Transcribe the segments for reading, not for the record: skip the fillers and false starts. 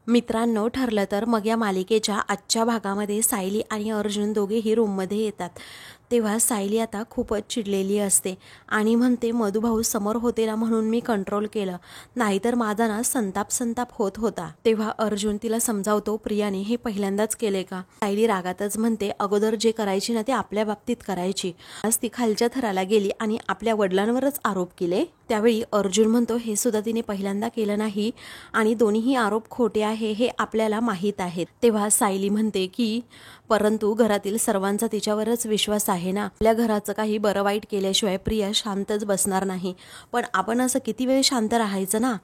मित्रांनो, ठरलं तर मग या मालिकेच्या आजच्या भागामध्ये सायली आणि अर्जुन दोघेही रूममध्ये येतात. तेव्हा सायली आता खूपच चिडलेली असते आणि म्हणते, मधुभाऊ समोर होते ना म्हणून मी कंट्रोल केलं, नाहीतर माझा ना संताप होत होता. तेव्हा अर्जुन तिला समजावतो, प्रियाने हे पहिल्यांदाच केले का? सायली रागातच म्हणते, अगोदर जे करायची ना ते आपल्या बाबतीत करायची. आज ती खालच्या थराला गेली आणि आपल्या वडिलांवरच आरोप केले. त्यावेळी अर्जुन म्हणतो, हे सुद्धा तिने पहिल्यांदा केलं नाही आणि दोन्हीही आरोप खोटे आहे हे आपल्याला माहीत आहे. तेव्हा सायली म्हणते की परंतु घरातील सर्वांचा तिच्यावरच विश्वास आहे ना, आपल्या घराचं काही बरं वाईट केल्याशिवाय प्रिया शांतच बसणार नाही, पण आपण असं किती वेळ शांत राहायचं ना,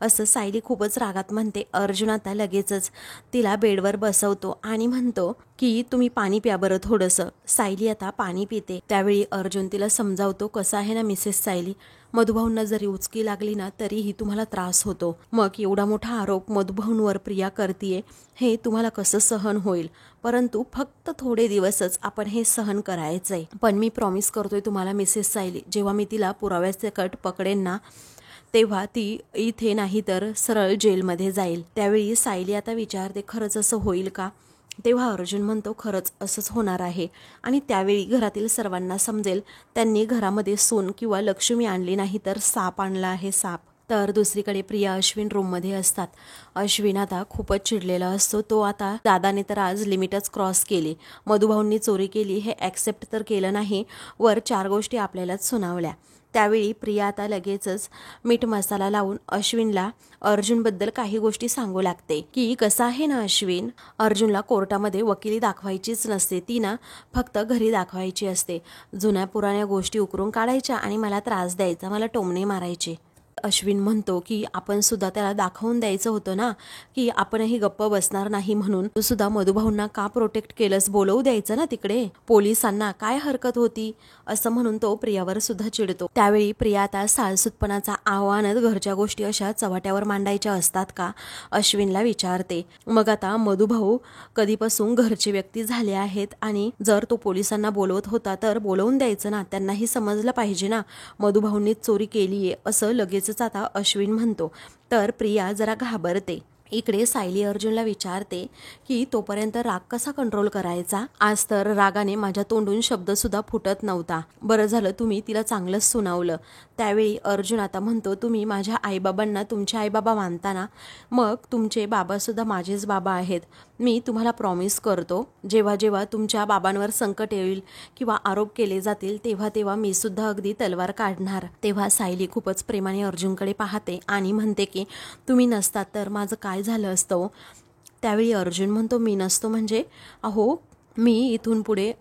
असं सायली खूपच रागात म्हणते. अर्जुन आता लगेचच तिला बेडवर बसवतो आणि म्हणतो की तुम्ही पाणी प्या बरं थोडंसं. सायली आता पाणी पिते. त्यावेळी अर्जुन तिला समजावतो, कसं आहे ना मिसेस सायली, मधुभाऊंना जरी उचकी लागली ना तरीही तुम्हाला त्रास होतो. मग एवढा मोठा आरोप मधुभाऊंवर प्रिया करतीये, हे तुम्हाला कसं सहन होईल? परंतु फक्त थोडे दिवसच आपण हे सहन करायचंय. पण मी प्रॉमिस करतोय तुम्हाला मिसेस सायली, जेव्हा मी तिला पुराव्याचे कट पकडेन ना तेव्हा ती इथे नाही तर सरळ जेलमध्ये जाईल. त्यावेळी सायली आता विचारते, खरंच असं होईल का? तेव्हा अर्जुन म्हणतो, खरंच असंच होणार आहे आणि त्यावेळी घरातील सर्वांना समजेल त्यांनी घरामध्ये सून किंवा लक्ष्मी आणली नाही तर साप आणला आहे, साप. तर दुसरीकडे प्रिया अश्विन रूममध्ये असतात. अश्विन आता खूपच चिडलेला असतो. तो आता दादाने तर आज लिमिटच क्रॉस केली, मधुभाऊंनी चोरी केली हे ॲक्सेप्ट तर केलं नाही, वर 4 गोष्टी आपल्यालाच सुनावल्या. त्यावेळी प्रिया आता लगेचच मीठ मसाला लावून अश्विनला अर्जुनबद्दल काही गोष्टी सांगू लागते की कसं आहे ना अश्विन, अर्जुनला कोर्टामध्ये वकिली दाखवायचीच नसते, ती ना फक्त घरी दाखवायची असते. जुन्या पुराण्या गोष्टी उकरून काढायच्या आणि मला त्रास द्यायचा, मला टोमणे मारायचे. अश्विन म्हणतो की आपण सुद्धा त्याला दाखवून द्यायचं होतं ना की आपणही गप्प बसणार नाही म्हणून. तू सुद्धा मधुभाऊंना का प्रोटेक्ट केलंस? बोलवू द्यायचं ना तिकडे पोलिसांना, काय हरकत होती? असं म्हणून तो प्रियावर सुद्धा चिडतो. त्यावेळी प्रिया आता साळसूतपणाचा आव्हानात घरच्या गोष्टी अशा चव्हाट्यावर मांडायच्या असतात का, अश्विनला विचारते. मग आता मधुभाऊ कधीपासून घरची व्यक्ती झाले आहेत आणि जर तो पोलिसांना बोलवत होता तर बोलवून द्यायचं ना, त्यांनाही समजलं पाहिजे ना मधुभाऊंनीच चोरी केलीये असं लगेच आता अश्विन म्हणतो. तर प्रिया जरा घाबरते. इकडे सायली अर्जुनला विचारते की तोपर्यंत राग कसा कंट्रोल करायचा? आज तर रागाने माझ्या तोंडून शब्द सुद्धा फुटत नव्हता. बरं झालं तुम्ही तिला चांगलंच सुनावलं. त्यावेळी अर्जुन आता म्हणतो, तुम्ही माझ्या आईबाबांना तुमचे आईबाबा मानता ना, मग तुमचे बाबा सुद्धा माझेच बाबा आहेत. मी तुम्हाला प्रॉमिस करतो, जेव्हा जेव्हा तुमच्या बाबांवर संकट येईल किंवा आरोप केले जातील तेव्हा तेव्हा मी सुद्धा अगदी तलवार काढणार. तेव्हा सायली खूपच प्रेमाने अर्जुनकडे पाहते आणि म्हणते की तुम्ही नसतात तर माझं काय झालं असतं? त्यावेळी अर्जुन म्हणतो, मी नसतो म्हणजे? अहो मी इथून पुढे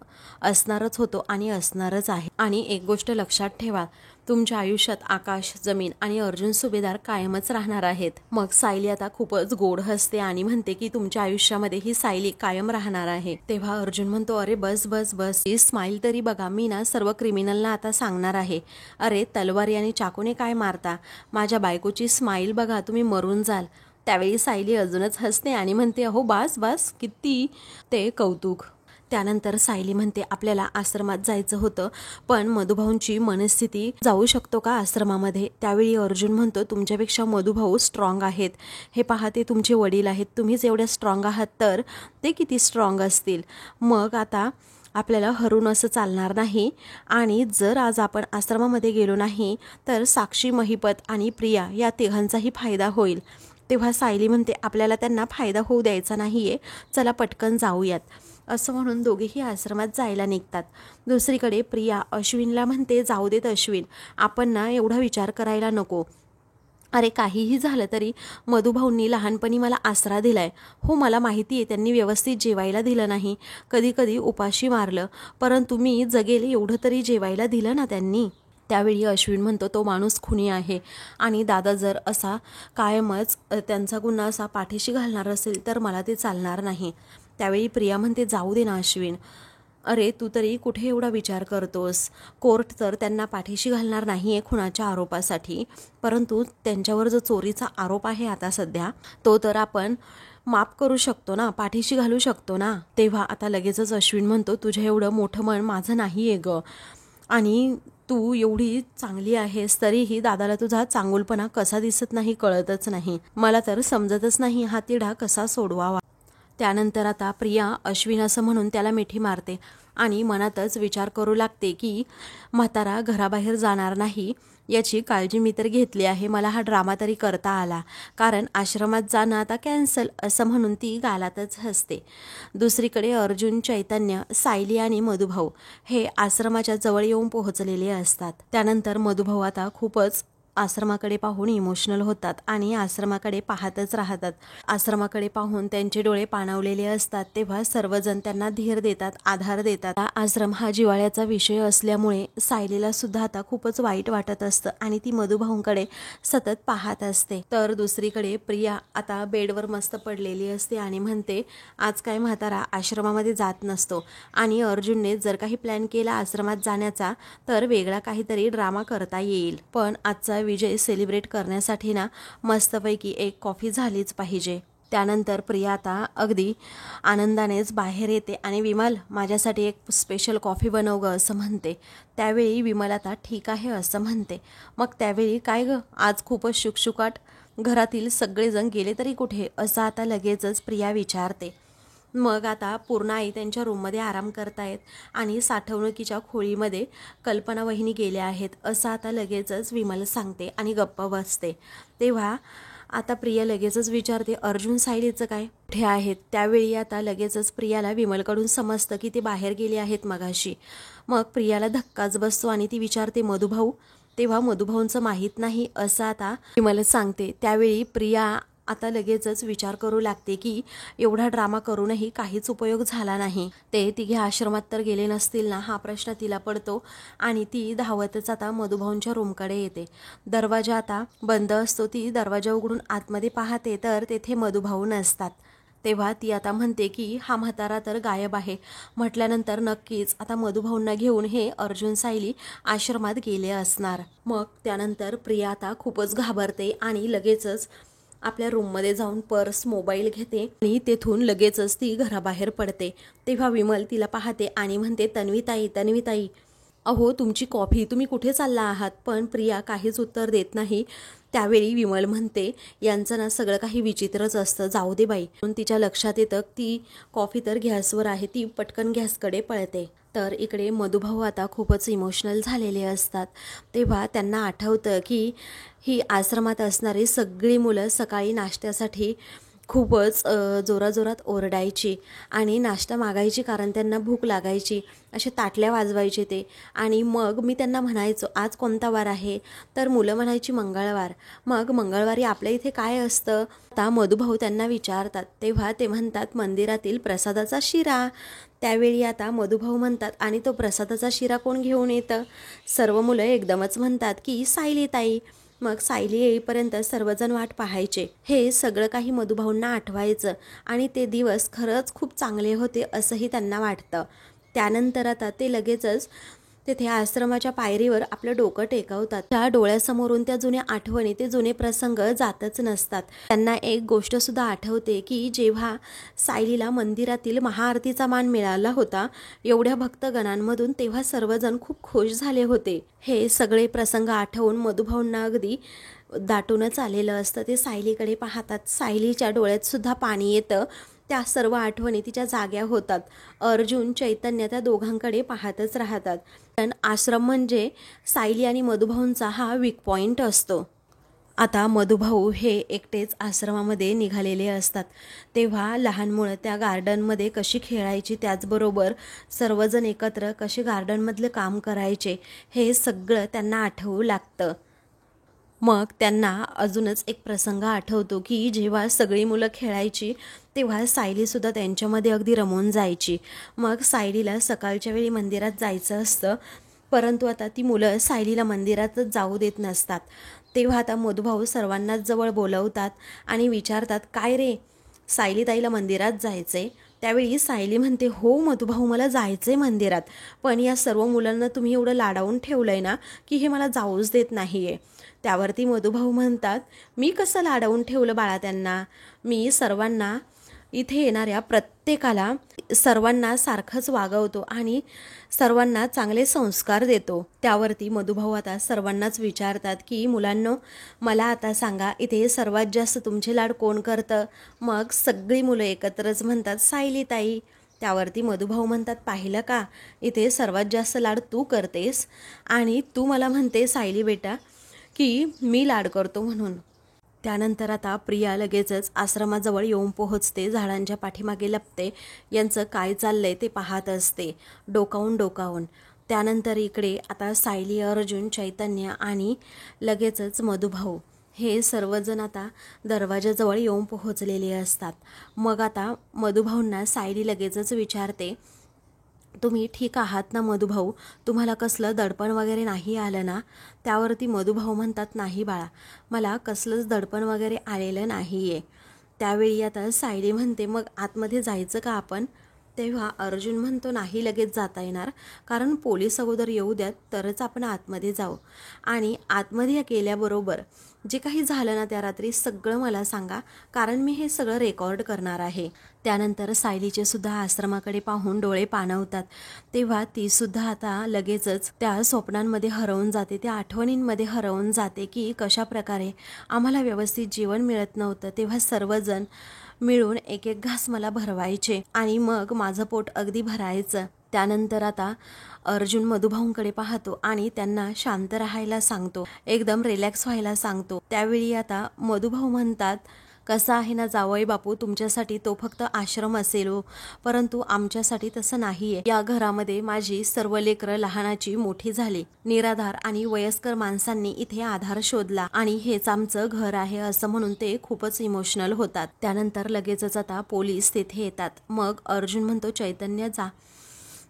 असणारच होतो आणि असणारच आहे. आणि एक गोष्ट लक्षात ठेवा, तुमच्या आयुष्यात आकाश, जमीन आणि अर्जुन सुभेदार कायमच राहणार आहेत. मग सायली आता खूपच गोड हसते आणि म्हणते की तुमच्या आयुष्यामध्ये ही सायली कायम राहणार आहे. तेव्हा अर्जुन म्हणतो, अरे बस बस बस, ही स्माईल तरी बघा, मी ना सर्व क्रिमिनलला आता सांगणार आहे. अरे तलवारी आणि चाकूने काय मारता, माझ्या बायकोची स्माईल बघा, तुम्ही मरून जाल. त्यावेळी सायली अजूनच हसते आणि म्हणते, अहो बास बास, किती ते कौतुक. त्यानंतर सायली म्हणते, आपल्याला आश्रमात जायचं होतं पण मधुभाऊंची मनस्थिती, जाऊ शकतो का आश्रमामध्ये? त्यावेळी अर्जुन म्हणतो, तुमच्यापेक्षा मधुभाऊ स्ट्रॉंग आहेत, हे पहा ते तुमचे वडील आहेत, तुम्हीच एवढ्या स्ट्रॉंग आहात तर ते किती स्ट्रॉंग असतील. मग आता आपल्याला हरून असं चालणार नाही आणि जर आज आपण आश्रमामध्ये गेलो नाही तर साक्षी, महिपत आणि प्रिया या तिघांचाही फायदा होईल. तेव्हा सायली म्हणते, आपल्याला त्यांना फायदा होऊ द्यायचा नाहीये, चला पटकन जाऊयात. असं म्हणून दोघेही आश्रमात जायला निघतात. दुसरीकडे प्रिया अश्विनला म्हणते, जाऊ देत अश्विन, आपण ना एवढा विचार करायला नको. अरे काहीही झालं तरी मधुभाऊंनी लहानपणी मला आसरा दिलाय. हो मला माहिती आहे त्यांनी व्यवस्थित जेवायला दिलं नाही, कधी कधी उपाशी मारलं, परंतु मी जगेल एवढं तरी जेवायला दिलं ना त्यांनी. त्यावेळी अश्विन म्हणतो, तो माणूस खुनी आहे आणि दादा जर असा कायमच त्यांचा गुन्हा असा पाठीशी घालणार असेल तर मला ते चालणार नाही. त्यावेळी प्रिया म्हणते, जाऊ दे ना अश्विन, अरे तू तरी कुठे एवढा विचार करतोस? कोर्ट तर त्यांना पाठीशी घालणार नाही आहे खुनाच्या आरोपासाठी, परंतु त्यांच्यावर जो चोरीचा आरोप आहे आता सध्या, तो तर आपण माफ करू शकतो ना, पाठीशी घालू शकतो ना. तेव्हा आता लगेचच अश्विन म्हणतो, तुझ्या एवढं मोठं मन माझं नाही आहे ग. आणि तू एवढी चांगली आहेस तरीही दादाला तुझा चांगुलपणा कसा दिसत नाही कळतच नाही. मला तर समजतच नाही हा तिढा कसा सोडवावा. त्यानंतर आता प्रिया अश्विन असं म्हणून त्याला मिठी मारते आणि मनातच विचार करू लागते की म्हातारा घराबाहेर जाणार नाही याची काळजी मी तर घेतली आहे. मला हा ड्रामा तरी करता आला, कारण आश्रमात जाणं आता कॅन्सल असं म्हणून ती गालातच हसते. दुसरीकडे अर्जुन, चैतन्य, सायली आणि मधुभाऊ हे आश्रमाच्या जवळ येऊन पोहोचलेले असतात. त्यानंतर मधुभाऊ आता खूपच आश्रमाकडे पाहून इमोशनल होतात आणि आश्रमाकडे पाहतच राहतात. आश्रमाकडे पाहून त्यांचे डोळे पाणावलेले असतात. तेव्हा सर्वजण त्यांना धीर देतात, आधार देतात. आश्रम हा जिव्हाळ्याचा विषय असल्यामुळे सायलीला सुद्धा आता खूपच वाईट वाटत असतं आणि ती मधुभाऊंकडे सतत पाहत असते. तर दुसरीकडे प्रिया आता बेडवर मस्त पडलेली असते आणि म्हणते, आज काय म्हातारा आश्रमामध्ये जात नसतो आणि अर्जुनने जर काही प्लॅन केला आश्रमात जाण्याचा तर वेगळा काहीतरी ड्रामा करता येईल. पण आजचा विजय सेलिब्रेट करण्यासाठी ना मस्तपैकी एक कॉफी झालीच पाहिजे. त्यानंतर प्रिया आता अगदी आनंदानेच बाहेर येते आणि विमल, माझ्यासाठी एक स्पेशल कॉफी बनव गं असं म्हणते. त्यावेळी विमल आता ठीक आहे असं म्हणते. मग त्यावेळी काय गं, आज खूपच शुकशुकाट, घरातील सगळेजण गेले तरी कुठे असं आता लगेचच प्रिया विचारते. मग आता पूर्ण आई त्यांच्या रूममध्ये आराम करतायत आणि साठवणुकीच्या खोळीमध्ये कल्पना वहिनी गेल्या आहेत असं आता लगेचच विमल सांगते आणि गप्प बसते. तेव्हा आता प्रिया लगेचच विचारते, अर्जुन, सायलीचं काय, कुठे आहेत? त्यावेळी आता लगेचच प्रियाला विमलकडून समजतं की ते बाहेर गेले आहेत मगाशी. मग प्रियाला धक्काच बसतो आणि ती विचारते, मधुभाऊ? तेव्हा मधुभाऊंचं माहीत नाही असं आता विमल सांगते. त्यावेळी प्रिया आता लगेचच विचार करू लागते की एवढा ड्रामा करूनही काहीच उपयोग झाला नाही. ते तिघे आश्रमात तर गेले नसतील ना, हा प्रश्न तिला पडतो आणि ती धावतच आता मधुभाऊंच्या रूमकडे येते. दरवाजा आता बंद असतो. ती दरवाजा उघडून आतमध्ये पाहते तर तेथे मधुभाऊ नसतात. तेव्हा ती आता म्हणते की हा म्हातारा तर गायब आहे. म्हटल्यानंतर नक्कीच आता मधुभाऊंना घेऊन हे अर्जुन, सायली आश्रमात गेले असणार. मग त्यानंतर प्रिया आता खूपच घाबरते आणि लगेचच आपल्या रूममध्ये जाऊन पर्स, मोबाईल घेते आणि तेथून लगेचच ती घराबाहेर पडते. तेव्हा विमल तिला पाहते आणि म्हणते, तन्वीताई, तन्वीताई, अहो तुमची कॉफी, तुम्ही कुठे चालला आहात? पण प्रिया काहीच उत्तर देत नाही. त्यावेळी विमल म्हणते, यांचं ना सगळं काही विचित्रच असतं, जाऊ दे बाई. म्हणून तिच्या लक्षात येतं ती कॉफी तर गॅसवर आहे. ती पटकन गॅसकडे पळते. तर इकडे मधुभाऊ आता खूपच इमोशनल झालेले असतात. तेव्हा त्यांना आठवतं की ही आश्रमात असणारी सगळी मुलं सकाळी नाश्त्यासाठी खूपच जोराजोरात ओरडायची आणि नाश्ता मागायची, कारण त्यांना भूक लागायची. असे ताटल्या वाजवायचे ते. आणि मग मी त्यांना म्हणायचो, आज कोणता वार आहे? तर मुलं म्हणायची, मंगळवार. मग मंगळवारी आपल्या इथे काय असतं? आता मधुभाऊ त्यांना विचारतात. तेव्हा ते म्हणतात, मंदिरातील प्रसादाचा शिरा. त्यावेळी आता मधुभाऊ म्हणतात, आणि तो प्रसादाचा शिरा कोण घेऊन येतं? सर्व मुलं एकदमच म्हणतात की सायलीताई. मग सायली येईपर्यंत सर्वजण वाट पाहायचे. हे सगळं काही मधुभाऊंना आठवायचं आणि ते दिवस खरंच खूप चांगले होते असंही त्यांना वाटतं. त्यानंतर आता ते लगेचच तेथे आश्रमाच्या पायरीवर आपलं डोकं टेकवतात. त्या डोळ्यासमोरून त्या जुन्या आठवणी, ते जुने प्रसंग जातच नसतात. त्यांना एक गोष्ट सुद्धा आठवते की जेव्हा सायलीला मंदिरातील महाआरतीचा मान मिळाला होता एवढ्या भक्तगणांमधून, तेव्हा सर्वजण खूप खुश झाले होते. हे सगळे प्रसंग आठवून मधुभाऊंना अगदी दाटूनच आलेलं असतं. ते सायलीकडे पाहतात. सायलीच्या डोळ्यात सुद्धा पाणी येतं. त्या सर्व आठवणी तिच्या जाग्या होतात. अर्जुन, चैतन्य त्या दोघांकडे पाहतच राहतात. पण आश्रम म्हणजे सायली आणि मधुभाऊंचा हा वीक पॉइंट असतो. आता मधुभाऊ हे एकटेच आश्रमामध्ये निघालेले असतात. तेव्हा लहान मुलं त्या गार्डनमध्ये कशी खेळायची, त्याचबरोबर सर्वजण एकत्र कसे गार्डनमधले काम करायचे, हे सगळं त्यांना आठवू लागतं. मग त्यांना अजूनच एक प्रसंग आठवतो की जेव्हा सगळी मुलं खेळायची तेव्हा सायलीसुद्धा त्यांच्यामध्ये अगदी रमून जायची. मग सायलीला सकाळच्या वेळी मंदिरात जायचं असतं, परंतु आता ती मुलं सायलीला मंदिरातच जाऊ देत नसतात. तेव्हा आता मधुभाऊ सर्वांनाच जवळ बोलवतात आणि विचारतात, काय रे, सायलीताईला मंदिरात जायचंय? त्यावेळी सायली म्हणते, हो मधुभाऊ, मला जायचंय मंदिरात, पण या सर्व मुलांना तुम्ही एवढं लाडावून ठेवलंय ना की हे मला जाऊच देत नाहीये. त्यावरती मधुभाऊ म्हणतात, मी कसं लाडावून ठेवलं बाळा त्यांना? मी सर्वांना इथे येणाऱ्या प्रत्येकाला सर्वांना सारखंच वागवतो आणि सर्वांना चांगले संस्कार देतो। त्यावरती मधुभाऊ आता सर्वांनाच विचारतात की मुलांनो, मला आता सांगा, इथे सर्वात जास्त तुमचे लाड कोण करतं? मग सगळी मुलं एकत्रच म्हणतात सायली ताई। त्यावरती मधुभाऊ म्हणतात, पाहिलं का, इथे सर्वात जास्त लाड तू करतेस आणि तू मला म्हणते सायली बेटा की मी लाड करतो म्हणून। त्यानंतर आता प्रिया लगेचच आश्रमाजवळ येऊन पोहोचते, झाडांच्या पाठीमागे लपते, यांचं काय चाललंय ते पाहत असते डोकावून। त्यानंतर इकडे आता सायली, अर्जुन, चैतन्य आणि लगेचच मधुभाऊ हे सर्वजण आता दरवाजाजवळ येऊन पोहोचलेले असतात। मग आता मधुभाऊंना सायली लगेचच विचारते, तुम्ही ठीक आहात ना मधुभाऊ? तुम्हाला कसलं दडपण वगैरे नाही आलं ना? त्यावरती मधुभाऊ म्हणतात, नाही बाळा, मला कसलंच दडपण वगैरे आलेलं नाही आहे। त्यावेळी आता सायली म्हणते, मग आतमध्ये जायचं का आपण? तेव्हा अर्जुन म्हणतो, नाही लगेच जाता येणार, कारण पोलीस अगोदर येऊ द्यात तरच आपण आतमध्ये जाऊ, आणि आतमध्ये गेल्याबरोबर जे काही झालं ना त्या रात्री सगळं मला सांगा, कारण मी हे सगळं रेकॉर्ड करणार आहे। त्यानंतर सायलीचे सुद्धा आश्रमाकडे पाहून डोळे पाणवतात, तेव्हा ती सुद्धा आता लगेचच त्या स्वप्नांमध्ये हरवून जाते, त्या आठवणींमध्ये हरवून जाते की कशा प्रकारे आम्हाला व्यवस्थित जेवण मिळत नव्हतं, तेव्हा सर्वजण मिळून एक एक घास मला भरवायचे आणि मग माझं पोट अगदी भरायचं। त्यानंतर आता अर्जुन मधुभाऊंकडे पाहतो आणि त्यांना शांत राहायला सांगतो, एकदम रिलॅक्स व्हायला सांगतो। त्यावेळी आता मधुभाऊ म्हणतात, कसं आहे ना जावई बापू, तुमच्यासाठी तो फक्त आश्रम असेल हो, परंतु आमच्यासाठी तसं नाहीये। या घरामध्ये माझी सर्व लेकरं लहानाची मोठी झाली, निराधार आणि वयस्कर माणसांनी इथे आधार शोधला आणि हेच आमचं घर आहे असं म्हणून ते खूपच इमोशनल होतात। त्यानंतर लगेचच आता पोलीस तिथे येतात। मग अर्जुन म्हणतो, चैतन्य जा।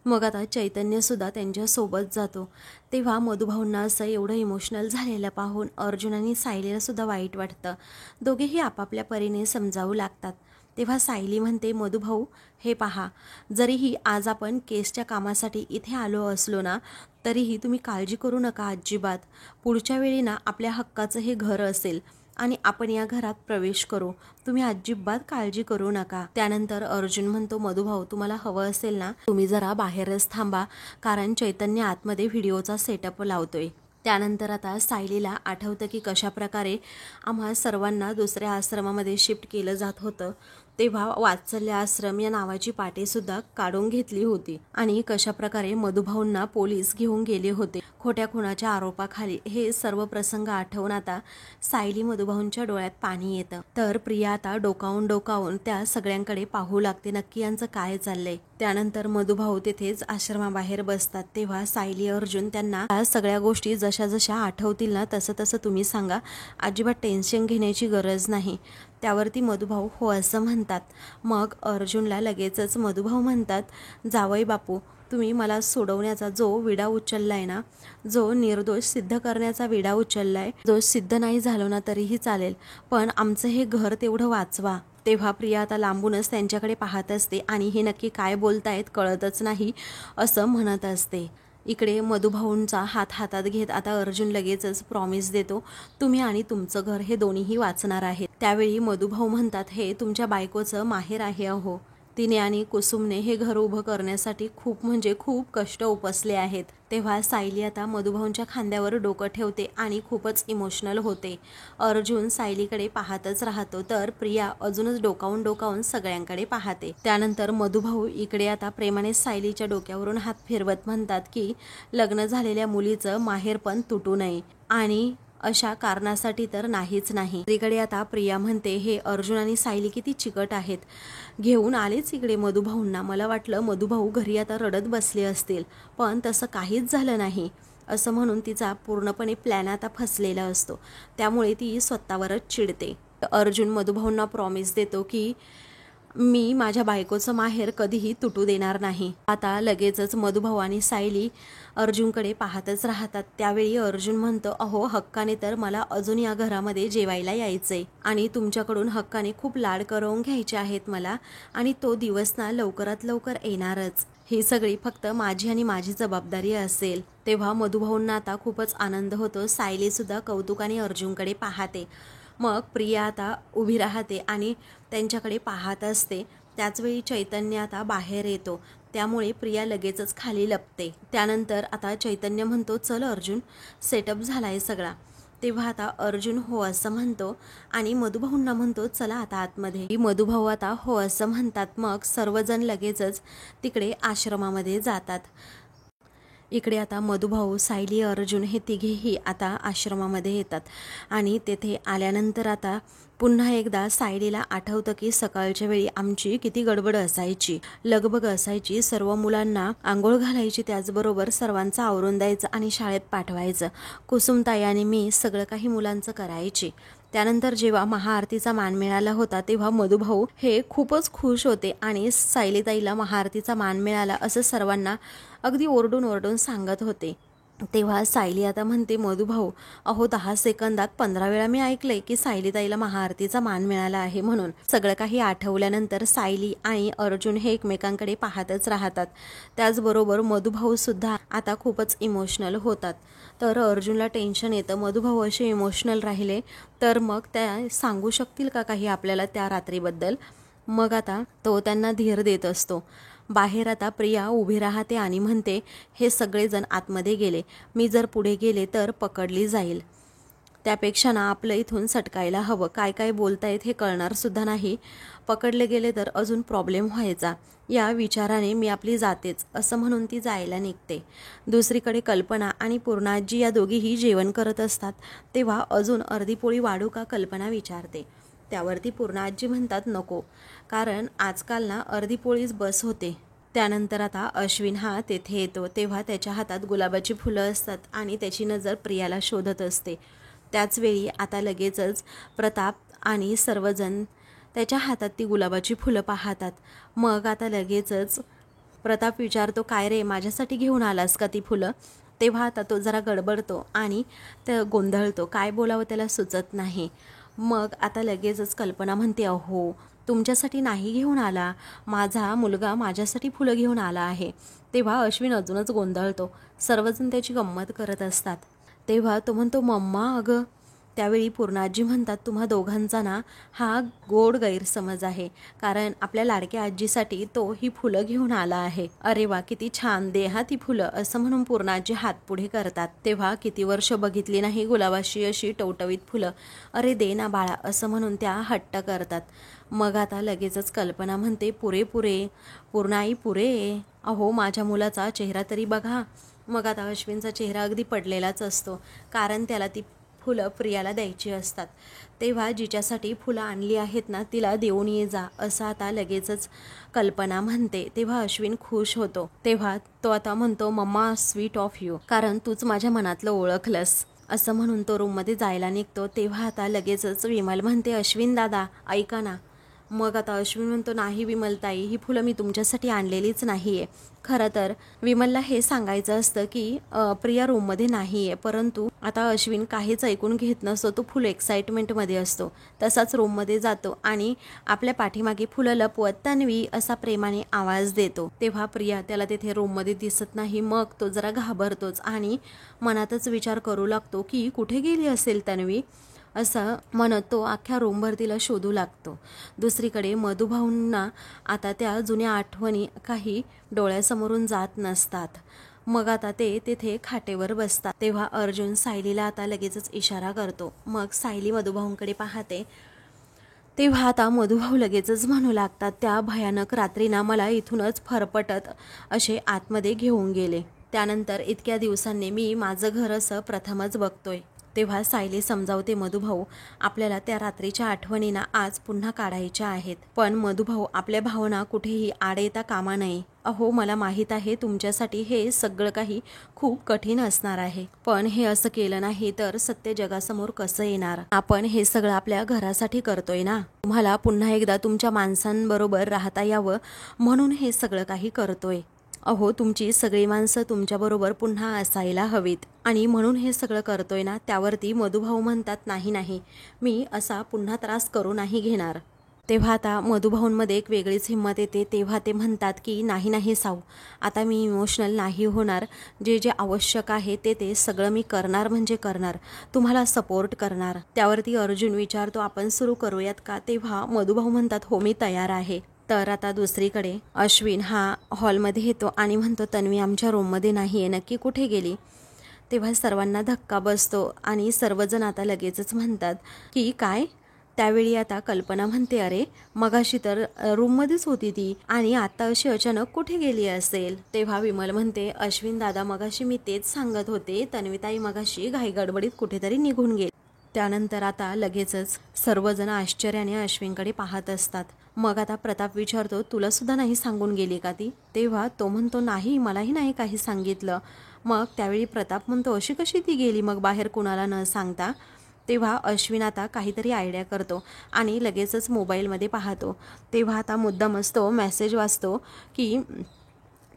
मग आता चैतन्य सुद्धा त्यांच्या सोबत जातो। तेव्हा मधुभाऊंना असं एवढं इमोशनल झालेलं पाहून अर्जुन आणि सायलीला सुद्धा वाईट वाटतं, दोघेही आपापल्या परीने समजावू लागतात। तेव्हा सायली म्हणते, मधुभाऊ हे पहा, जरीही आज आपण केसच्या कामासाठी इथे आलो असलो ना, तरीही तुम्ही काळजी करू नका अजिबात, पुढच्या वेळी ना आपल्या हक्काचं हे घर असेल आणि आपण या घरात प्रवेश करू, तुम्ही अजिबात काळजी करू नका। त्यानंतर अर्जुन म्हणतो, मधुभाऊ तुम्हाला हवं असेल ना तुम्ही जरा बाहेरच थांबा, कारण चैतन्य आतमध्ये व्हिडिओचा सेटअप लावतोय। त्यानंतर आता सायलीला आठवतं की कशा प्रकारे आम्हा सर्वांना दुसऱ्या आश्रमामध्ये शिफ्ट केलं जात होतं, तेव्हा वात्सल्य आश्रम या नावाची पाटीसुद्धा काढून घेतली होती आणि कशा प्रकारे मधुभाऊंना पोलीस घेऊन गेले होते खोट्या खुनाच्या आरोपाखाली। हे सर्व प्रसंग आठवून आता सायली मधुभाऊंच्या डोळ्यात पाणी येतं। तर प्रिया आता डोकावून त्या सगळ्यांकडे पाहू लागते, नक्की यांचं काय चाललंय। त्यानंतर मधुभाऊ तिथेच आश्रमाबाहेर बसतात, तेव्हा सायली, अर्जुन त्यांना या सगळ्या गोष्टी जशा जशा आठवतील ना तसं तसं तुम्ही सांगा, अजिबात टेन्शन घेण्याची गरज नाही। त्यावरती मधुभाऊ हो असं म्हणतात। मग अर्जुनला लगेचच मधुभाऊ म्हणतात, जावई बापू तुम्ही मला सोडवण्याचा जो विडा उचललाय ना, जो निर्दोष सिद्ध करण्याचा विडा उचललाय, जो सिद्ध नाही झालो ना तरीही चालेल, पण आमचं हे घर तेवढं वाचवा। तेव्हा प्रिया आता लांबूनच त्यांच्याकडे पाहत असते आणि हे नक्की काय बोलतायत कळतच नाही असं म्हणत असते। इकडे मधुभाऊंचा हात हातात घेत आता अर्जुन लगेचच प्रॉमिस देतो, तुम्ही आणि तुमचं घर हे दोन्हीही वाचणार आहेत। त्यावेळी मधुभाऊ म्हणतात, हे तुमच्या बायकोचं माहेर आहे अहो, तिने आणि कुसुमने हे घर उभं करण्यासाठी खूप म्हणजे खूप कष्ट उपसले आहेत। तेव्हा सायली आता मधुभाऊंच्या खांद्यावर डोकं ठेवते आणि खूपच इमोशनल होते। अर्जुन सायलीकडे पाहतच राहतो, तर प्रिया अजूनच डोकावून सगळ्यांकडे पाहते। त्यानंतर मधुभाऊ इकडे आता प्रेमाने सायलीच्या डोक्यावरून हात फिरवत म्हणतात की लग्न झालेल्या मुलीचं माहेर पण तुटू नये आणि अशा कारणासाठी तर नाहीच नाही। इकडे आता प्रिया म्हणते, हे अर्जुन आणि सायली किती चिकट आहेत, घेऊन आलेच इकडे मधुभाऊंना, मला वाटलं मधुभाऊ घरी आता रडत बसले असतील, पण तसं काहीच झालं नाही असं म्हणून तिचा पूर्णपणे प्लॅन आता फसलेला असतो, त्यामुळे ती स्वतःवरच चिडते। अर्जुन मधुभाऊंना प्रॉमिस देतो की मी माझ्या बायकोचं माहेर कधीही तुटू देणार नाही। आता लगेचच मधुभाऊ आणि सायली अर्जुनकडे पाहतच राहतात। त्यावेळी अर्जुन म्हणतो, अहो हक्काने तर मला अजून या घरामध्ये जेवायला यायचंय आणि तुमच्याकडून हक्काने खूप लाड करवून घ्यायचे आहेत मला, आणि तो दिवस ना लवकरात लवकर येणारच, ही सगळी फक्त माझी आणि माझी जबाबदारी असेल। तेव्हा मधुभाऊंना आता खूपच आनंद होतो। सायली सुद्धा कौतुकाने अर्जुनकडे पाहते। मग प्रिया आता उभी राहते आणि त्यांच्याकडे पाहत असते. त्याचवेळी चैतन्य आता बाहेर येतो, त्यामुळे प्रिया लगेचच खाली लपते. त्यानंतर आता चैतन्य म्हणतो, चल अर्जुन, सेटअप झालाय सगळा. तेव्हा आता अर्जुन हो असं म्हणतो आणि मधुभाऊंना म्हणतो, चला आता आतमध्ये. मधुभाऊ आता हो असं म्हणतात. मग सर्वजण लगेचच तिकडे आश्रमामध्ये जातात. इकडे आता मधुभाऊ, सायली, अर्जुन हे तिघेही आता आश्रमामध्ये येतात आणि तेथे आल्यानंतर आता पुन्हा एकदा सायलीला आठवतं की सकाळच्या वेळी आमची किती गडबड असायची, लगबग असायची. सर्व मुलांना आंघोळ घालायची, त्याचबरोबर सर्वांचं आवरून द्यायचं आणि शाळेत पाठवायचं. कुसुमताई आणि मी सगळं काही मुलांचं करायची. त्यानंतर जेव्हा महाआरतीचा मान मिळाला होता तेव्हा मधुभाऊ हे खूपच खुश होते आणि सायलीताईला महाआरतीचा मान मिळाला असं सर्वांना अगदी ओरडून ओरडून सांगत होते. तेव्हा सायली आता म्हणते, मधुभाऊ, अहो 10 सेकंदात 15 वेळा मी ऐकलंय की सायलीताईला महाआरतीचा मान मिळाला आहे म्हणून. सगळं काही आठवल्यानंतर सायली आणि अर्जुन हे एकमेकांकडे पाहतच राहतात. त्याचबरोबर मधुभाऊ सुद्धा आता खूपच इमोशनल होतात. तर अर्जुनला टेन्शन येतं, मधुभाऊ असे इमोशनल राहिले तर मग त्या सांगू शकतील का काही आपल्याला त्या रात्रीबद्दल. मग आता तो त्यांना धीर देत असतो. बाहेर आता प्रिया उभी राहते आणि म्हणते, हे सगळेजण आतमध्ये गेले, मी जर पुढे गेले तर पकडली जाईल. त्यापेक्षा ना आपलं इथून सटकायला हवं. काय काय बोलतायत हे कळणार सुद्धा नाही. पकडले गेले तर अजून प्रॉब्लेम व्हायचा. या विचाराने मी आपली जातेच, असं म्हणून ती जायला निघते. दुसरीकडे कल्पना आणि पूर्णाजी या दोघीही जेवण करत असतात. तेव्हा अजून अर्धी पोळी वाढू का, कल्पना विचारते. त्यावरती पूर्णाजी म्हणतात, नको, कारण आजकाल ना अर्धी पोळीच बस होते. त्यानंतर आता अश्विन हा तेथे येतो. तेव्हा त्याच्या हातात गुलाबाची फुलं असतात आणि त्याची नजर प्रियाला शोधत असते. त्याचवेळी आता लगेचच प्रताप आणि सर्वजण त्याच्या हातात ती गुलाबाची फुलं पाहतात. मग आता लगेचच प्रताप विचारतो, काय रे, माझ्यासाठी घेऊन आलास का ती फुलं. तेव्हा आता तो जरा गडबडतो आणि ते गोंधळतो, काय बोलावं त्याला सुचत नाही. मग आता लगेचच कल्पना म्हणते, अहो तुमच्यासाठी नाही घेऊन आला, माझा मुलगा माझ्यासाठी फुलं घेऊन आला आहे. तेव्हा अश्विन अजूनच गोंधळतो. सर्वजण त्याची गंमत करत असतात. तेव्हा तो म्हणतो, मम्मा अगं. त्यावेळी पूर्णाजी म्हणतात, तुम्हा दोघांचा ना हा गोड गैरसमज आहे, कारण आपल्या लाडक्या आजीसाठी तो ही फुलं घेऊन आला आहे. अरे वा, किती छान, दे हा ती फुलं, असं म्हणून पूर्णाजी हात पुढे करतात. तेव्हा किती वर्ष बघितली नाही गुलाबाशी अशी टवटवीत फुलं, अरे दे ना बाळा, असं म्हणून त्या हट्ट करतात. मग आता लगेचच कल्पना म्हणते, पुरे पुरे पूर्णाई पुरे, अहो माझ्या मुलाचा चेहरा तरी बघा. मग आता अश्विनचा चेहरा अगदी पडलेलाच असतो, कारण त्याला ती फुलं प्रियाला द्यायची असतात. तेव्हा जिच्यासाठी फुलं आणली आहेत ना तिला देऊन ये जा, असं आता लगेचच कल्पना म्हणते. तेव्हा अश्विन खुश होतो. तेव्हा तो आता म्हणतो, मम्मा स्वीट ऑफ यू, कारण तूच माझ्या मनातलं ओळखलंस, असं म्हणून तो रूममध्ये जायला निघतो. तेव्हा आता लगेचच विमल म्हणते, अश्विन दादा ऐका ना. मग आता अश्विन म्हणतो, नाही विमलताई, ही फुलं मी तुमच्यासाठी आणलेलीच नाही आहे. खरं तर विमलला हे सांगायचं असतं की प्रिया रूममध्ये नाही आहे, परंतु आता अश्विन काहीच ऐकून घेत नसतो. तो फुल एक्साइटमेंटमध्ये असतो. तसाच रूममध्ये जातो आणि आपल्या पाठीमागे फुलं लपवत तन्वी असा प्रेमाने आवाज देतो. तेव्हा प्रिया त्याला तिथे रूममध्ये दिसत नाही. मग तो जरा घाबरतोच आणि मनातच विचार करू लागतो की कुठे गेली असेल तन्वी, असं म्हणत तो अख्ख्या रूमभर तिला शोधू लागतो. दुसरीकडे मधुभाऊंना आता त्या जुन्या आठवणी काही डोळ्यासमोरून जात नसतात. मग आता ते तिथे खाटेवर बसतात. तेव्हा अर्जुन सायलीला आता लगेचच इशारा करतो. मग सायली मधुभाऊंकडे पाहते. तेव्हा आता मधुभाऊ लगेचच म्हणू लागतात, त्या भयानक रात्रीना मला इथूनच फरफटत असे आतमध्ये घेऊन गेले. त्यानंतर इतक्या दिवसांनी मी माझं घर असं प्रथमच बघतोय. तेव्हा सायली समजावते, मधुभाऊ आपल्याला त्या रात्रीच्या आठवणींना आज पुन्हा काढायच्या आहेत, पण मधुभाऊ आपल्या भावना कुठेही आड येता कामा नये. अहो मला माहीत आहे तुमच्यासाठी हे सगळं काही खूप कठीण असणार आहे, पण हे असं केलं नाही तर सत्य जगासमोर कसं येणार. आपण हे सगळं आपल्या घरासाठी करतोय ना, तुम्हाला पुन्हा एकदा तुमच्या माणसांबरोबर राहता यावं म्हणून हे सगळं काही करतोय. अहो तुमची सगळी माणसं तुमच्याबरोबर पुन्हा असायला हवीत आणि म्हणून हे सगळं करतोय ना. त्यावरती मधुभाऊ म्हणतात, नाही नाही, मी असा पुन्हा त्रास करू नाही घेणार. तेव्हा आता मधुभाऊंमध्ये एक वेगळीच हिंमत येते. तेव्हा ते म्हणतात की नाही नाही साऊ, आता मी इमोशनल नाही होणार. जे जे आवश्यक आहे ते सगळं मी करणार म्हणजे करणार, तुम्हाला सपोर्ट करणार. त्यावरती अर्जुन विचारतो आपण सुरू करूयात का? तेव्हा मधुभाऊ म्हणतात हो मी तयार आहे. तर आता दुसरीकडे अश्विन हा हॉलमध्ये येतो आणि म्हणतो तन्वी आमच्या रूममध्ये नाही आहे, नक्की कुठे गेली? तेव्हा सर्वांना धक्का बसतो आणि सर्वजण आता लगेचच म्हणतात की काय? त्यावेळी आता कल्पना म्हणते अरे मगाशी तर रूममध्येच होती ती आणि आता अशी अचानक कुठे गेली असेल? तेव्हा विमल म्हणते अश्विन दादा मगाशी मी तेच सांगत होते, तन्वीताई मगाशी घाईगडबडीत कुठेतरी निघून गेली. त्यानंतर आता लगेचच सर्वजण आश्चर्याने अश्विनकडे पाहत असतात. मग आता प्रताप विचारतो तुला सुद्धा नाही सांगून गेली का ती? तेव्हा तो म्हणतो नाही मलाही नाही काही सांगितलं. मग त्यावेळी प्रताप म्हणतो अशी कशी ती गेली मग बाहेर कुणाला न सांगता? तेव्हा अश्विन आता काहीतरी आयडिया करतो आणि लगेचच मोबाईलमध्ये पाहतो. तेव्हा आता मुद्दामच तो मेसेज वाचतो की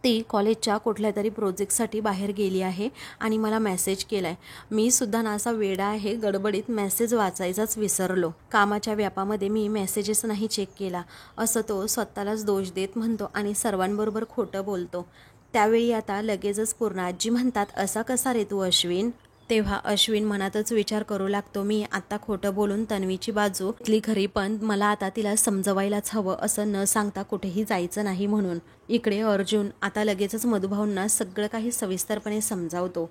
ती कॉलेजच्या कुठल्या तरी प्रोजेक्टसाठी बाहेर गेली आहे आणि मला मेसेज केलाय. मी सुद्धा ना असा वेडा आहे, गडबडीत मेसेज वाचायचाच विसरलो. कामाच्या व्यापामध्ये मी मेसेजेस नाही चेक केला, असं तो स्वतःलाच दोष देत म्हणतो आणि सर्वांबरोबर खोटं बोलतो. त्यावेळी आता लगेचच पूर्णाजी म्हणतात असा कसा रे तू अश्विन? तेव्हा अश्विन मनातच विचार करू लागतो मी आता खोटं बोलून तन्वीची बाजू घेतली खरी, पण मला आता तिला समजवायलाच हवं, असं न सांगता कुठेही जायचं नाही म्हणून. इकडे अर्जुन आता लगेचच मधुभाऊंना सगळं काही सविस्तरपणे समजावतो.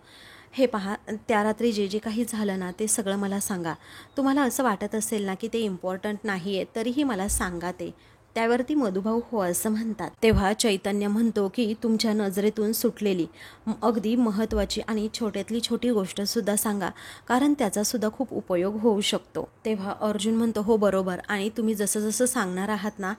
हे पहा त्या रात्री जे जे काही झालं ना ते सगळं मला सांगा. तुम्हाला असं वाटत असेल ना की ते इम्पॉर्टंट नाही आहे तरीही मला सांगा ते. त्यावरती मधुभाऊ हो असं म्हणतात. तेव्हा चैतन्य म्हणतो की तुमच्या नजरेतून सुटलेली अगदी महत्त्वाची आणि छोट्यातली छोटी गोष्टसुद्धा सांगा, कारण त्याचासुद्धा खूप उपयोग होऊ शकतो. तेव्हा अर्जुन म्हणतो हो बरोबर, आणि तुम्ही जसं जसं सांगणार आहात ना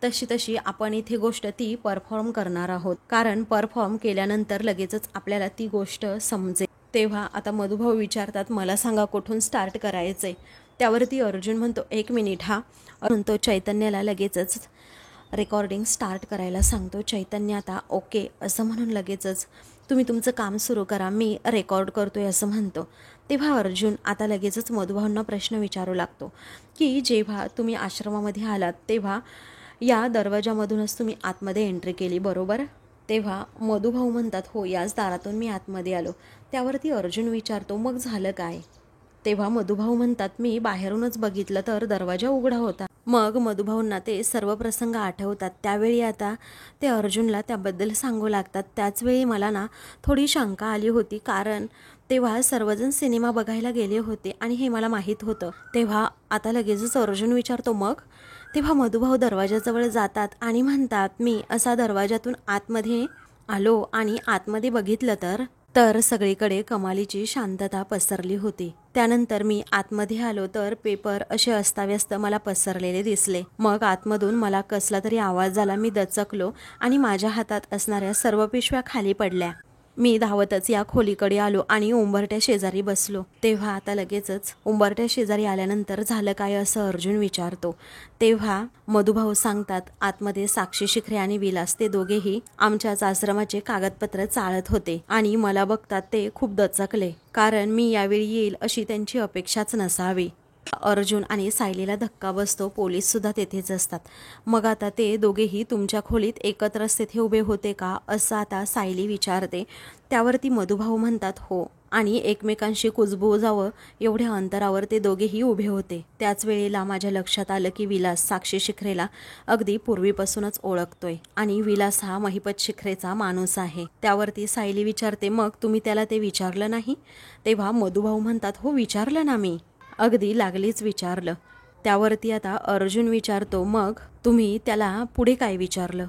तशी तशी आपण इथे गोष्ट ती परफॉर्म करणार आहोत, कारण परफॉर्म केल्यानंतर लगेचच आपल्याला ती गोष्ट समजेल. तेव्हा आता मधुभाऊ विचारतात मला सांगा कुठून स्टार्ट करायचंय? त्यावरती अर्जुन म्हणतो एक मिनिट हा. म्हणतो चैतन्याला लगेचच रेकॉर्डिंग स्टार्ट करायला सांगतो. चैतन्य आता ओके असं म्हणून लगेचच तुम्ही तुमचं काम सुरू करा, मी रेकॉर्ड करतोय असं म्हणतो. तेव्हा अर्जुन आता लगेचच मधुभाऊंना प्रश्न विचारू लागतो की जेव्हा तुम्ही आश्रमामध्ये आलात तेव्हा या दरवाजामधूनच तुम्ही आतमध्ये एंट्री केली बरोबर? तेव्हा मधुभाऊ म्हणतात हो याच दारातून मी आतमध्ये आलो. त्यावरती अर्जुन विचारतो मग झालं काय? तेव्हा मधुभाऊ म्हणतात मी बाहेरूनच बघितलं तर दरवाजा उघडा होता. मग मधुभाऊंना ते सर्व प्रसंग आठवतात. त्यावेळी आता ते अर्जुनला त्याबद्दल सांगू लागतात. त्याचवेळी मला ना थोडी शंका आली होती, कारण तेव्हा सर्वजण सिनेमा बघायला गेले होते आणि हे मला माहीत होतं. तेव्हा आता लगेचच अर्जुन विचारतो मग? तेव्हा मधुभाऊ दरवाजाजवळ जातात आणि म्हणतात मी असा दरवाजातून आतमध्ये आलो आणि आतमध्ये बघितलं तर सगळीकडे कमालीची शांतता पसरली होती. त्यानंतर मी आतमध्ये आलो तर पेपर असे अस्ताव्यस्त मला पसरलेले दिसले. मग आतमधून मला कसला तरी आवाज झाला, मी दचकलो आणि माझ्या हातात असणाऱ्या सर्व पिशव्या खाली पडल्या. मी धावतच या खोलीकडे आलो आणि उंबरट्या शेजारी बसलो. तेव्हा आता लगेचच उंबरट्या शेजारी आल्यानंतर झालं काय असं अर्जुन विचारतो. तेव्हा मधुभाऊ सांगतात आतमध्ये साक्षी शिखरे आणि विलास ते दोघेही आमच्याच आश्रमाचे कागदपत्र चाळत होते आणि मला बघतात ते खूप दचकले, कारण मी यावेळी येईल अशी त्यांची अपेक्षाच नसावी. अर्जुन आणि सायलीला धक्का बसतो, पोलीस सुद्धा तेथेच असतात. मग आता ते दोघेही तुमच्या खोलीत एकत्रच तेथे उभे होते का असं आता सायली विचारते. त्यावरती मधुभाऊ म्हणतात हो, आणि एकमेकांशी कुजबुजावं एवढ्या अंतरावर ते दोघेही उभे होते. त्याच वेळेला माझ्या लक्षात आलं की विलास साक्षी शिखरेला अगदी पूर्वीपासूनच ओळखतोय आणि विलास हा महिपत शिखरेचा माणूस आहे. त्यावरती सायली विचारते मग तुम्ही त्याला ते विचारलं नाही? तेव्हा मधुभाऊ म्हणतात हो विचारलं ना मी, अगदी लागलीच विचारलं. त्यावरती आता अर्जुन विचारतो मग तुम्ही त्याला पुढे काय विचारलं?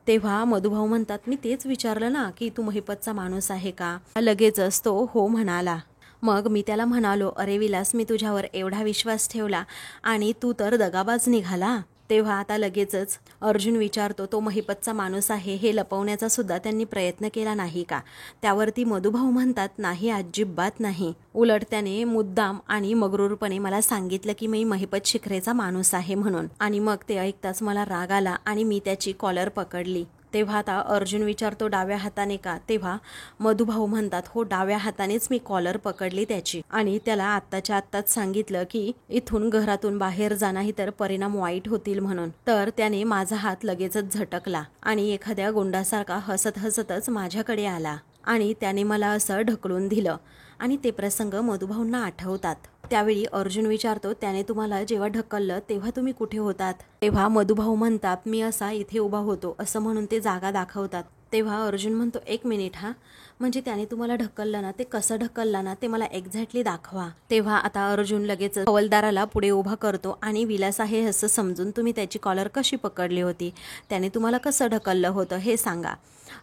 तेव्हा मधुभाऊ म्हणतात मी तेच विचारलं ना की तू महिपतचा माणूस आहे का? लगेचच तो हो म्हणाला. मग मी त्याला म्हणालो अरे विलास मी तुझ्यावर एवढा विश्वास ठेवला आणि तू तर दगाबाज निघाला. तेव्हा आता लगेचच अर्जुन विचारतो तो महिपतचा माणूस आहे हे लपवण्याचा सुद्धा त्यांनी प्रयत्न केला नाही का? त्यावरती मधुभाऊ म्हणतात नाही अजिबात नाही, उलट त्याने मुद्दाम आणि मगरूरपणे मला सांगितलं की मी महिपत शिखरेचा माणूस आहे म्हणून, आणि मग ते ऐकताच मला राग आला आणि मी त्याची कॉलर पकडली. तेव्हा आता अर्जुन विचारतो डाव्या हाताने का? तेव्हा मधुभाऊ म्हणतात हो डाव्या हातानेच मी कॉलर पकडली त्याची आणि त्याला आत्ताच्या आत्ताच सांगितलं की इथून घरातून बाहेर जा नाही तर परिणाम वाईट होतील म्हणून. तर त्याने माझा हात लगेचच झटकला आणि एखाद्या गुंडासारखा हसत हसतच माझ्याकडे आला आणि त्याने मला असं ढकलून दिलं आणि ते प्रसंग मधुभाऊंना आठवतात. त्यावेळी अर्जुन विचारतो त्याने तुम्हाला जेव्हा ढकललं तेव्हा तुम्ही कुठे होतात? तेव्हा मधुभाऊ म्हणतात मी असा इथे उभा होतो असं म्हणून ते जागा दाखवतात. तेव्हा अर्जुन म्हणतो एक मिनिट हा, म्हणजे त्याने तुम्हाला ढकललं ना, ते कसं ढकललं ना ते मला एक्झॅक्टली दाखवा. तेव्हा आता अर्जुन लगेच हवालदाराला पुढे उभा करतो आणि विलास आहे असं समजून तुम्ही त्याची कॉलर कशी पकडली होती, त्याने तुम्हाला कसं ढकललं होतं हे सांगा,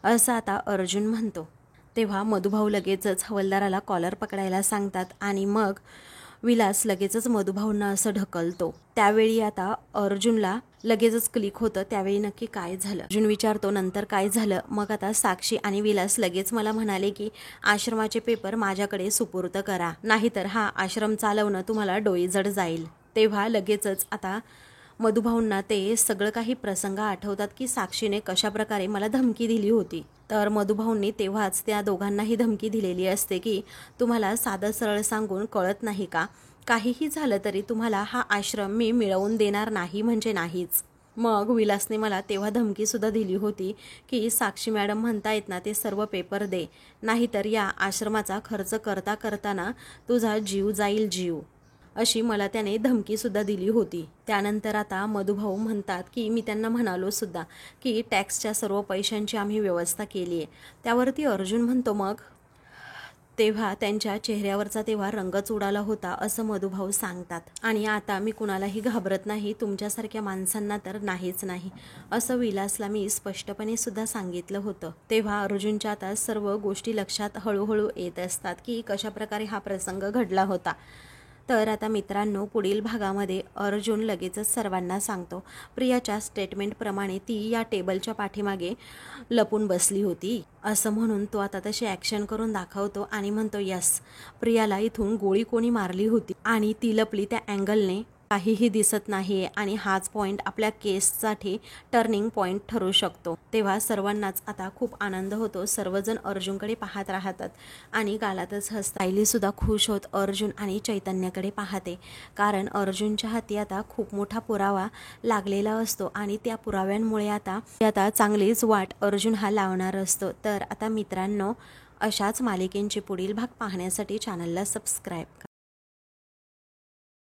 असं आता अर्जुन म्हणतो. तेव्हा मधुभाऊ लगेचच हवालदाराला कॉलर पकडायला सांगतात आणि मग विलास लगेचच मधुभाऊंना असं ढकलतो. त्यावेळी आता अर्जुनला लगेचच क्लिक होतं त्यावेळी नक्की काय झालं. अर्जुन विचारतो नंतर काय झालं? मग आता साक्षी आणि विलास लगेच मला म्हणाले की आश्रमाचे पेपर माझ्याकडे सुपूर्द करा, नाहीतर हा आश्रम चालवणं तुम्हाला डोईजड जाईल. तेव्हा लगेचच आता मधुभाऊंना ते सगळं काही प्रसंग आठवतात की साक्षीने कशाप्रकारे मला धमकी दिली होती. तर मधुभाऊंनी तेव्हाच त्या दोघांनाही धमकी दिलेली असते की तुम्हाला साधं सरळ सांगून कळत नाही का, काहीही झालं तरी तुम्हाला हा आश्रम मी मिळवून देणार नाही म्हणजे नाहीच. मग विलासने मला तेव्हा धमकीसुद्धा दिली होती की साक्षी मॅडम म्हणतायत ना ते सर्व पेपर दे, नाहीतर या आश्रमाचा खर्च करता करताना तुझा जीव जाईल जीव, अशी मला त्याने धमकीसुद्धा दिली होती. त्यानंतर आता मधुभाऊ म्हणतात की मी त्यांना म्हणालो सुद्धा की टॅक्सच्या सर्व पैशांची आम्ही व्यवस्था केली आहे. त्यावरती अर्जुन म्हणतो मग? तेव्हा त्यांच्या चेहऱ्यावरचा तेव्हा रंगच उडाला होता असं मधुभाऊ सांगतात. आणि आता मी कुणालाही घाबरत नाही, तुमच्यासारख्या माणसांना तर नाहीच नाही, असं विलासला मी स्पष्टपणे सुद्धा सांगितलं होतं. तेव्हा अर्जुनच्या आता सर्व गोष्टी लक्षात हळूहळू येत असतात की कशाप्रकारे हा प्रसंग घडला होता. तर आता मित्रांनो पुढील भागामध्ये अर्जुन लगेचच सर्वांना सांगतो प्रियाच्या स्टेटमेंटप्रमाणे ती या टेबलच्या पाठीमागे लपून बसली होती असं म्हणून तो आता तशी ॲक्शन करून दाखवतो आणि म्हणतो यस, प्रियाला इथून गोळी कोणी मारली होती आणि ती लपली त्या अँगलने काहीही दिसत नाहीये आणि हाच पॉईंट आपल्या केससाठी टर्निंग पॉईंट ठरू शकतो. तेव्हा सर्वांनाच आता खूप आनंद होतो, सर्वजण अर्जुनकडे पाहत राहतात आणि गालातच हसतात. सायली सुद्धा खुश होत अर्जुन आणि चैतन्याकडे पाहते, कारण अर्जुनच्या हाती आता खूप मोठा पुरावा लागलेला असतो आणि त्या पुराव्यांमुळे आता चांगलीच वाट अर्जुन हा लावणार असतो. तर आता मित्रांनो अशाच मालिकेंचे पुढील भाग पाहण्यासाठी चॅनलला सबस्क्राईब करा.